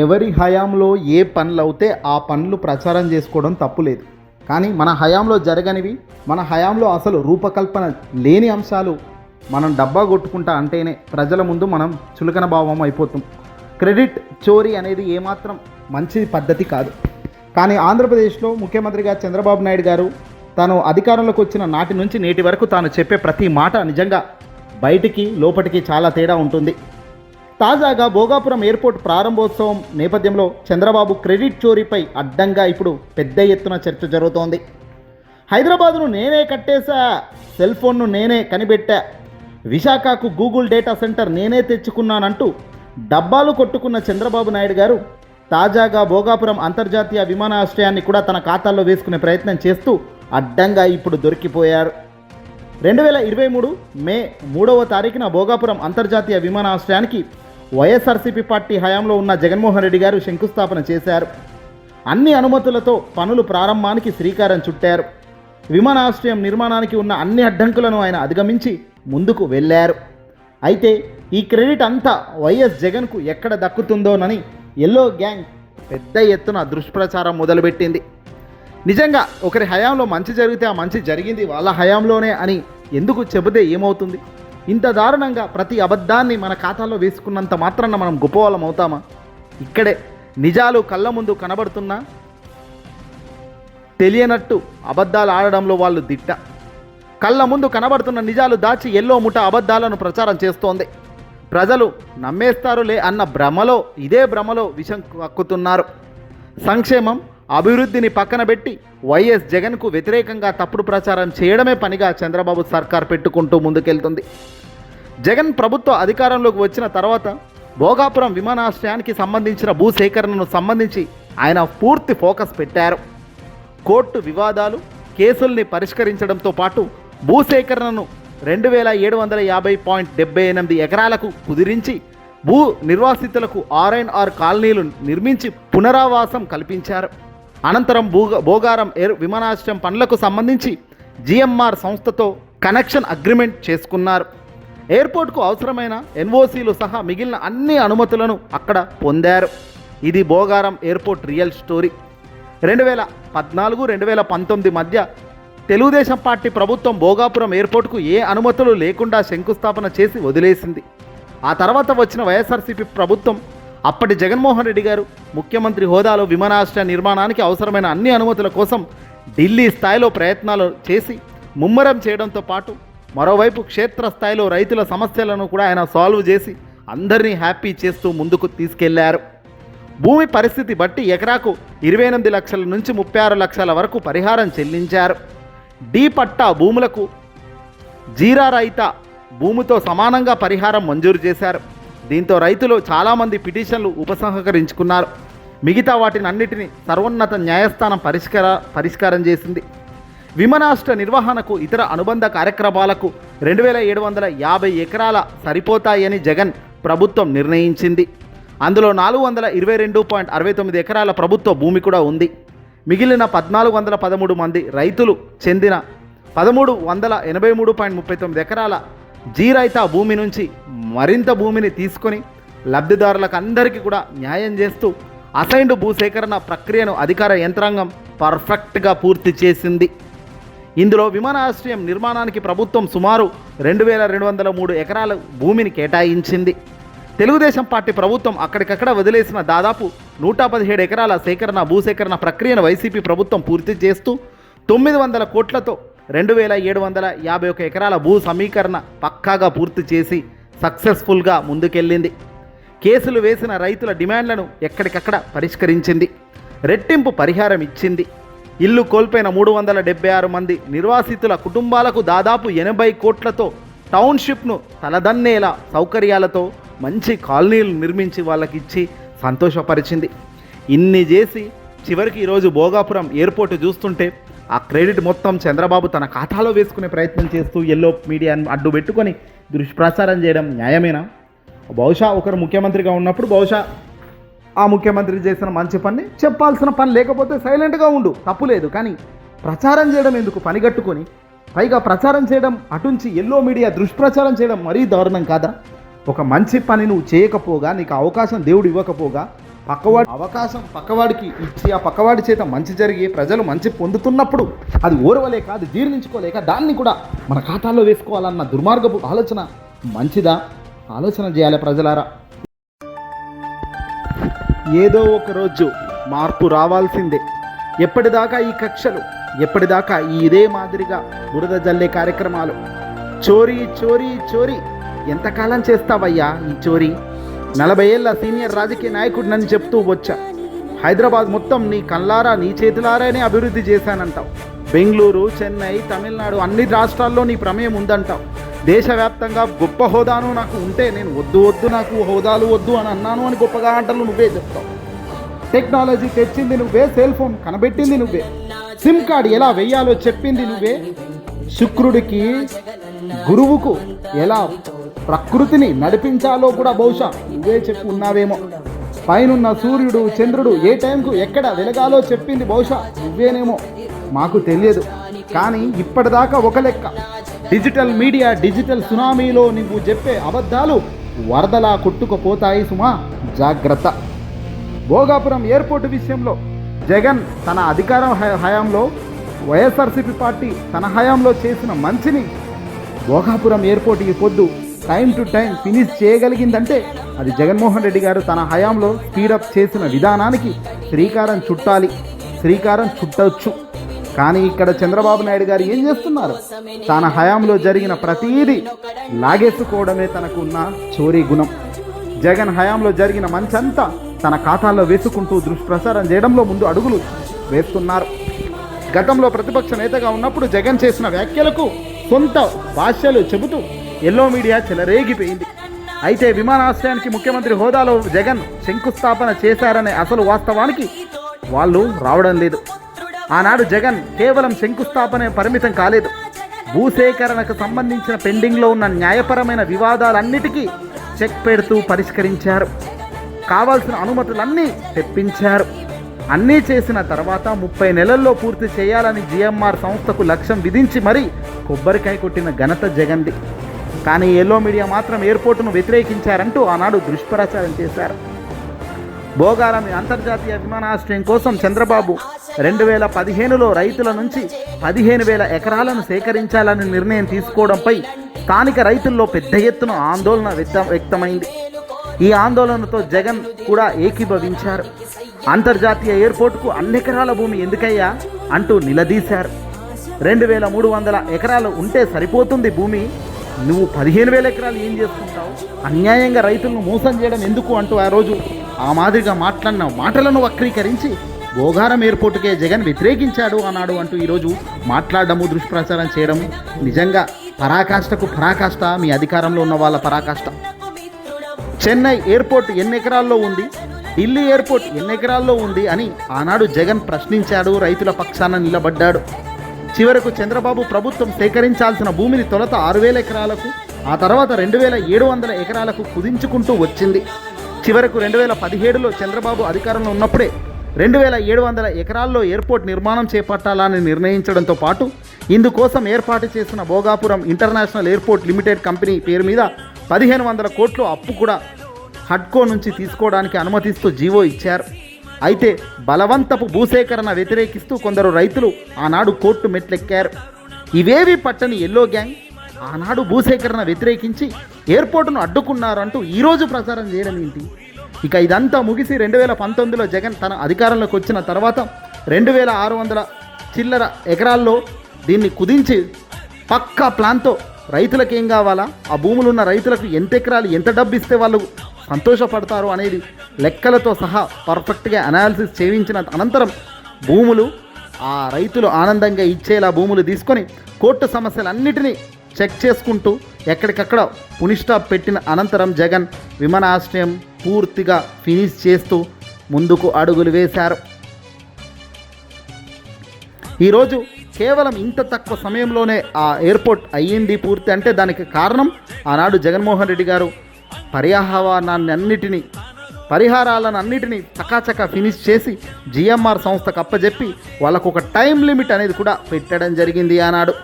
ఎవరి హయాంలో ఏ పనులు అవుతే ఆ పనులు ప్రచారం చేసుకోవడం తప్పులేదు. కానీ మన హయాంలో జరగనివి, మన హయాంలో అసలు రూపకల్పన లేని అంశాలు మనం డబ్బా కొట్టుకుంటా అంటేనే ప్రజల ముందు మనం చులకన భావం అయిపోతాం. క్రెడిట్ చోరీ అనేది ఏమాత్రం మంచి పద్ధతి కాదు. కానీ ఆంధ్రప్రదేశ్లో ముఖ్యమంత్రిగా చంద్రబాబు నాయుడు గారు తాను అధికారంలోకి వచ్చిన నాటి నుంచి నేటి వరకు తాను చెప్పే ప్రతి మాట నిజంగా బయటికి లోపటికి చాలా తేడా ఉంటుంది. తాజాగా భోగాపురం ఎయిర్పోర్ట్ ప్రారంభోత్సవం నేపథ్యంలో చంద్రబాబు క్రెడిట్ చోరీపై అడ్డంగా ఇప్పుడు పెద్ద ఎత్తున చర్చ జరుగుతోంది. హైదరాబాదును నేనే కట్టేశా, సెల్ ఫోన్ను నేనే కనిపెట్టా, విశాఖకు గూగుల్ డేటా సెంటర్ నేనే తెచ్చుకున్నానంటూ డబ్బాలు కొట్టుకున్న చంద్రబాబు నాయుడు గారు తాజాగా భోగాపురం అంతర్జాతీయ విమానాశ్రయాన్ని కూడా తన ఖాతాల్లో వేసుకునే ప్రయత్నం చేస్తూ అడ్డంగా ఇప్పుడు దొరికిపోయారు. 2023 మే 3వ తారీఖున భోగాపురం అంతర్జాతీయ విమానాశ్రయానికి వైఎస్ఆర్సీపీ పార్టీ హయాంలో ఉన్న జగన్మోహన్ రెడ్డి గారు శంకుస్థాపన చేశారు. అన్ని అనుమతులతో పనులు ప్రారంభానికి శ్రీకారం చుట్టారు. విమానాశ్రయం నిర్మాణానికి ఉన్న అన్ని అడ్డంకులను ఆయన అధిగమించి ముందుకు వెళ్ళారు. అయితే ఈ క్రెడిట్ అంతా వైఎస్ జగన్కు ఎక్కడ దక్కుతుందోనని ఎల్లో గ్యాంగ్ పెద్ద ఎత్తున దుష్ప్రచారం మొదలుపెట్టింది. నిజంగా ఒకరి హయాంలో మంచి జరిగితే ఆ మంచి జరిగింది వాళ్ళ హయాంలోనే అని ఎందుకు చెబితే ఏమవుతుంది? ఇంత దారుణంగా ప్రతి అబద్ధాన్ని మన ఖాతాలో వేసుకున్నంత మాత్రాన మనం గొప్పవాళ్ళం అవుతామా? ఇక్కడే నిజాలు కళ్ళ ముందు కనబడుతున్నా తెలియనట్టు అబద్ధాలు ఆడడంలో వాళ్ళు దిట్ట. కళ్ళ ముందు కనబడుతున్న నిజాలు దాచి ఎల్లో ముఠ అబద్ధాలను ప్రచారం చేస్తోంది. ప్రజలు నమ్మేస్తారులే అన్న భ్రమలో ఇదే భ్రమలో విషం కక్కుతున్నారు. సంక్షేమం అభివృద్ధిని పక్కన పెట్టి వైఎస్ జగన్కు వ్యతిరేకంగా తప్పుడు ప్రచారం చేయడమే పనిగా చంద్రబాబు సర్కార్ పెట్టుకుంటూ ముందుకెళ్తుంది. జగన్ ప్రభుత్వ అధికారంలోకి వచ్చిన తర్వాత భోగాపురం విమానాశ్రయానికి సంబంధించిన భూసేకరణను సంబంధించి ఆయన పూర్తి ఫోకస్ పెట్టారు. కోర్టు వివాదాలు కేసుల్ని పరిష్కరించడంతో పాటు భూసేకరణను 2750.78 ఎకరాలకు కుదిరించి భూ నిర్వాసితులకు R&R కాలనీలు నిర్మించి పునరావాసం కల్పించారు. అనంతరం భోగారం విమానాశ్రయం పనులకు సంబంధించి GMR సంస్థతో కనెక్షన్ అగ్రిమెంట్ చేసుకున్నారు. ఎయిర్పోర్ట్కు అవసరమైన NOCలు సహా మిగిలిన అన్ని అనుమతులను అక్కడ పొందారు. ఇది భోగారం ఎయిర్పోర్ట్ రియల్ స్టోరీ. 2014-2019 మధ్య తెలుగుదేశం పార్టీ ప్రభుత్వం భోగాపురం ఎయిర్పోర్ట్కు ఏ అనుమతులు లేకుండా శంకుస్థాపన చేసి వదిలేసింది. ఆ తర్వాత వచ్చిన వైఎస్ఆర్సీపీ ప్రభుత్వం అప్పటి జగన్మోహన్ రెడ్డి గారు ముఖ్యమంత్రి హోదాలో విమానాశ్రయ నిర్మాణానికి అవసరమైన అన్ని అనుమతుల కోసం ఢిల్లీ స్థాయిలో ప్రయత్నాలు చేసి ముమ్మరం చేయడంతో పాటు మరోవైపు క్షేత్రస్థాయిలో రైతుల సమస్యలను కూడా ఆయన సాల్వ్ చేసి అందరినీ హ్యాపీ చేస్తూ ముందుకు తీసుకెళ్లారు. భూమి పరిస్థితి బట్టి ఎకరాకు 28 లక్షల నుంచి 36 లక్షల వరకు పరిహారం చెల్లించారు. డి పట్టా భూములకు జీరా రహిత భూమితో సమానంగా పరిహారం మంజూరు చేశారు. దీంతో రైతులు చాలామంది పిటిషన్లు ఉపసంహరించుకున్నారు. మిగతా వాటిని అన్నిటినీ సర్వోన్నత న్యాయస్థానం పరిష్కారం చేసింది. విమానాశ్రయ నిర్వహణకు ఇతర అనుబంధ కార్యక్రమాలకు 2750 ఎకరాల సరిపోతాయని జగన్ ప్రభుత్వం నిర్ణయించింది. అందులో 422.69 ఎకరాల ప్రభుత్వ భూమి కూడా ఉంది. మిగిలిన 1413 మంది రైతులు చెందిన 1383.39 ఎకరాల జీరైతా భూమి నుంచి మరింత భూమిని తీసుకొని లబ్ధిదారులకు అందరికీ కూడా న్యాయం చేస్తూ అసైన్డ్ భూసేకరణ ప్రక్రియను అధికార యంత్రాంగం పర్ఫెక్ట్గా పూర్తి చేసింది. ఇందులో విమానాశ్రయం నిర్మాణానికి ప్రభుత్వం సుమారు 2203 ఎకరాల భూమిని కేటాయించింది. తెలుగుదేశం పార్టీ ప్రభుత్వం అక్కడికక్కడ వదిలేసిన దాదాపు 117 ఎకరాల భూసేకరణ ప్రక్రియను వైసీపీ ప్రభుత్వం పూర్తి చేస్తూ 900 కోట్లతో 2751 ఎకరాల భూ సమీకరణ పక్కాగా పూర్తి చేసి సక్సెస్ఫుల్గా ముందుకెళ్ళింది. కేసులు వేసిన రైతుల డిమాండ్లను ఎక్కడికక్కడ పరిష్కరించింది. రెట్టింపు పరిహారం ఇచ్చింది. ఇల్లు కోల్పోయిన 376 మంది నిర్వాసితుల కుటుంబాలకు దాదాపు 80 కోట్లతో టౌన్షిప్ను తలదన్నేలా సౌకర్యాలతో మంచి కాలనీలు నిర్మించి వాళ్ళకిచ్చి సంతోషపరిచింది. ఇన్ని చేసి చివరికి ఈరోజు భోగాపురం ఎయిర్పోర్ట్ చూస్తుంటే ఆ క్రెడిట్ మొత్తం చంద్రబాబు తన ఖాతాలో వేసుకునే ప్రయత్నం చేస్తూ ఎల్లో మీడియాను అడ్డు పెట్టుకొని దుష్ప్రచారం చేయడం న్యాయమేనా? బహుశా ఒకరు ముఖ్యమంత్రిగా ఉన్నప్పుడు బహుశా ఆ ముఖ్యమంత్రి చేసిన మంచి పని చెప్పాల్సిన పని లేకపోతే సైలెంట్గా ఉండు, తప్పులేదు. కానీ ప్రచారం చేయడం ఎందుకు పనిగట్టుకొని? పైగా ప్రచారం చేయడం అటుంచి ఎల్లో మీడియా దుష్ప్రచారం చేయడం మరీ దారుణం కాదా? ఒక మంచి పని నువ్వు చేయకపోగా, నీకు అవకాశం దేవుడు ఇవ్వకపోగా పక్కవాడి అవకాశం పక్కవాడికి ఇచ్చి ఆ పక్కవాడి చేత మంచి జరిగి ప్రజలు మంచి పొందుతున్నప్పుడు అది ఓర్వలేక అది జీర్ణించుకోలేక దాన్ని కూడా మన ఖాతాలో వేసుకోవాలన్న దుర్మార్గపు ఆలోచన మంచిదా? ఆలోచన చేయాలి ప్రజలారా. ఏదో ఒక రోజు మార్పు రావాల్సిందే. ఎప్పటిదాకా ఈ కక్షలు, ఎప్పటిదాకా ఈ ఇదే మాదిరిగా బురద జల్లే కార్యక్రమాలు, చోరీ చోరీ చోరీ ఎంతకాలం చేస్తావయ్యా ఈ చోరీ? 40 ఏళ్ళ సీనియర్ రాజకీయ నాయకుడు నన్ను చెప్తూ వచ్చా, హైదరాబాద్ మొత్తం నీ కళ్ళారా నీ చేతులారానే అభివృద్ధి చేశానంటావు. బెంగళూరు, చెన్నై, తమిళనాడు అన్ని రాష్ట్రాల్లో నీ ప్రమేయం ఉందంటావు. దేశవ్యాప్తంగా గొప్ప హోదాను నాకు ఉంటే నేను వద్దు నాకు హోదాలు వద్దు అని అన్నాను అని గొప్పగా ఆటలు నువ్వే చెప్తావు. టెక్నాలజీ తెచ్చింది నువ్వే, సెల్ ఫోన్ కనబెట్టింది నువ్వే, సిమ్ కార్డు ఎలా వెయ్యాలో చెప్పింది నువ్వే, శుక్రుడికి గురువుకు ఎలా ప్రకృతిని నడిపించాలో కూడా బహుశా నువ్వే చెప్పి ఉన్నావేమో. పైనున్న సూర్యుడు చంద్రుడు ఏ టైంకు ఎక్కడ వెలగాలో చెప్పింది బహుశా నువ్వేనేమో, మాకు తెలియదు. కానీ ఇప్పటిదాకా ఒక లెక్క, డిజిటల్ మీడియా డిజిటల్ సునామీలో నువ్వు చెప్పే అబద్ధాలు వరదలా కొట్టుకుపోతాయి సుమా, జాగ్రత్త. భోగాపురం ఎయిర్పోర్టు విషయంలో జగన్ తన అధికారం హయాంలో వైఎస్ఆర్సీపీ పార్టీ తన హయాంలో చేసిన మంచిని భోగాపురం ఎయిర్పోర్ట్ ఈ పొద్దు టైం టు టైం ఫినిష్ చేయగలిగిందంటే అది జగన్మోహన్ రెడ్డి గారు తన హయాంలో స్పీడప్ చేసిన విధానానికి శ్రీకారం చుట్టవచ్చు. కానీ ఇక్కడ చంద్రబాబు నాయుడు గారు ఏం చేస్తున్నారు? తన హయాంలో జరిగిన ప్రతీదీ లాగేసుకోవడమే తనకు ఉన్న చోరీ గుణం. జగన్ హయాంలో జరిగిన మంచంతా తన ఖాతాల్లో వేసుకుంటూ దుష్ప్రచారం చేయడంలో ముందు అడుగులు వేస్తున్నారు. గతంలో ప్రతిపక్ష నేతగా ఉన్నప్పుడు జగన్ చేసిన వ్యాఖ్యలకు సొంత భాషలు చెబుతూ ఎల్లో మీడియా చెలరేగిపోయింది. అయితే విమానాశ్రయానికి ముఖ్యమంత్రి హోదాలో జగన్ శంకుస్థాపన చేశారనే అసలు వాస్తవానికి వాళ్ళు రావడం లేదు. ఆనాడు జగన్ కేవలం శంకుస్థాపనే పరిమితం కాలేదు, భూసేకరణకు సంబంధించిన పెండింగ్లో ఉన్న న్యాయపరమైన వివాదాలన్నిటికీ చెక్ పెడుతూ పరిష్కరించారు. కావాల్సిన అనుమతులన్నీ తెప్పించారు. అన్నీ చేసిన తర్వాత 30 నెలల్లో పూర్తి చేయాలని జిఎంఆర్ సంస్థకు లక్ష్యం విధించి మరీ కొబ్బరికాయ కొట్టిన ఘనత జగన్ది. కానీ ఎల్లో మీడియా మాత్రం ఎయిర్పోర్టును వ్యతిరేకించారంటూ ఆనాడు దుష్ప్రచారం చేశారు. భోగారం అంతర్జాతీయ విమానాశ్రయం కోసం చంద్రబాబు 2015లో రైతుల నుంచి 15,000 ఎకరాలను సేకరించాలని నిర్ణయం తీసుకోవడంపై స్థానిక రైతుల్లో పెద్ద ఎత్తున ఆందోళన వ్యక్తమైంది. ఈ ఆందోళనతో జగన్ కూడా ఏకీభవించారు. అంతర్జాతీయ ఎయిర్పోర్టుకు అన్ని ఎకరాల భూమి ఎందుకయ్యా అంటూ నిలదీశారు. 2,300 ఎకరాలు ఉంటే సరిపోతుంది భూమి, నువ్వు 15,000 ఎకరాలు ఏం చేసుకుంటావు? అన్యాయంగా రైతులను మోసం చేయడం ఎందుకు అంటూ ఆ రోజు ఆ మాదిరిగా మాట్లాడిన మాటలను వక్రీకరించి భోగారం ఎయిర్పోర్టుకే జగన్ వ్యతిరేకించాడు అన్నాడు అంటూ ఈరోజు మాట్లాడడము దుష్ప్రచారం చేయడం నిజంగా పరాకాష్ఠకు పరాకాష్ఠ, మీ అధికారంలో ఉన్న వాళ్ళ పరాకాష్ఠ. చెన్నై ఎయిర్పోర్ట్ ఎన్ని ఎకరాల్లో ఉంది, ఢిల్లీ ఎయిర్పోర్ట్ ఎన్ని ఎకరాల్లో ఉంది అని ఆనాడు జగన్ ప్రశ్నించాడు, రైతుల పక్షాన నిలబడ్డాడు. చివరకు చంద్రబాబు ప్రభుత్వం సేకరించాల్సిన భూమిని తొలుత 6,000 ఎకరాలకు, ఆ తర్వాత 2,700 ఎకరాలకు కుదించుకుంటూ వచ్చింది. చివరకు 2017లో చంద్రబాబు అధికారంలో ఉన్నప్పుడే 2,700 ఎకరాల్లో ఎయిర్పోర్ట్ నిర్మాణం చేపట్టాలని నిర్ణయించడంతో పాటు ఇందుకోసం ఏర్పాటు చేసిన Bhogapuram international airport limited company పేరు మీద 1,500 కోట్లు అప్పు కూడా హడ్కో నుంచి తీసుకోవడానికి అనుమతిస్తూ జీవో ఇచ్చారు. అయితే బలవంతపు భూసేకరణ వ్యతిరేకిస్తూ కొందరు రైతులు ఆనాడు కోర్టు మెట్లెక్కారు. ఇవేవి పట్టని ఎల్లో గ్యాంగ్ ఆనాడు భూసేకరణ వ్యతిరేకించి ఎయిర్పోర్టును అడ్డుకున్నారంటూ ఈరోజు ప్రచారం చేయడం ఏంటి? ఇక ఇదంతా ముగిసి 2019లో జగన్ తన అధికారంలోకి వచ్చిన తర్వాత 2,600 చిల్లర ఎకరాల్లో దీన్ని కుదించి పక్కా ప్లాన్తో రైతులకు ఏం కావాలా, ఆ భూములు ఉన్న రైతులకు ఎంత ఎకరాలు ఎంత డబ్బు ఇస్తే వాళ్ళు సంతోషపడతారు అనేది లెక్కలతో సహా పర్ఫెక్ట్గా అనాలిసిస్ చేయించిన అనంతరం భూములు ఆ రైతులు ఆనందంగా ఇచ్చేలా భూములు తీసుకొని కోర్టు సమస్యలన్నిటినీ చెక్ చేసుకుంటూ ఎక్కడికక్కడ పునిస్టాప్ పెట్టిన అనంతరం జగన్ విమానాశ్రయం పూర్తిగా ఫినిష్ చేస్తూ ముందుకు అడుగులు వేశారు. ఈరోజు కేవలం ఇంత తక్కువ సమయంలోనే ఆ ఎయిర్పోర్ట్ అయ్యింది పూర్తి అంటే దానికి కారణం ఆనాడు జగన్మోహన్ రెడ్డి గారు పరిహారాలన్నిటినీ చకాచకా ఫినిష్ చేసి జిఎంఆర్ సంస్థకు అప్పజెప్పి వాళ్ళకు ఒక టైం లిమిట్ అనేది కూడా పెట్టడం జరిగింది. ఆనాడు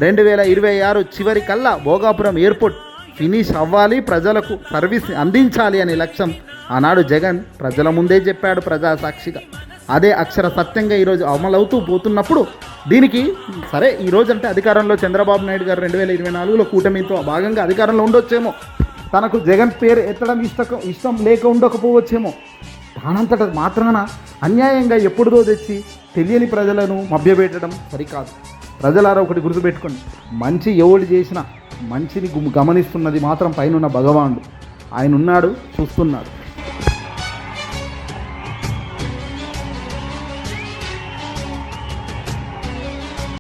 2026 చివరి కల్లా భోగాపురం ఎయిర్పోర్ట్ ఫినిష్ అవ్వాలి, ప్రజలకు సర్వీస్ అందించాలి అనే లక్ష్యం ఆనాడు జగన్ ప్రజల ముందే చెప్పాడు ప్రజాసాక్షిగా. అదే అక్షర సత్యంగా ఈరోజు అమలవుతూ పోతున్నప్పుడు దీనికి సరే ఈరోజు అంటే అధికారంలో చంద్రబాబు నాయుడు గారు 2024లో కూటమితో భాగంగా అధికారంలో ఉండొచ్చేమో, తనకు జగన్ పేరు ఎత్తడం ఇష్టం లేక ఉండకపోవచ్చేమో, దానంతట మాత్రాన అన్యాయంగా ఎప్పుడుదో తెచ్చి తెలియని ప్రజలను మభ్యపెట్టడం సరికాదు. ప్రజలారా ఒకటి గుర్తుపెట్టుకోండి, మంచి ఎవడు చేసినా మంచిని గమనిస్తున్నది మాత్రం పైనున్న భగవానుడు. ఆయన ఉన్నాడు, చూస్తున్నాడు.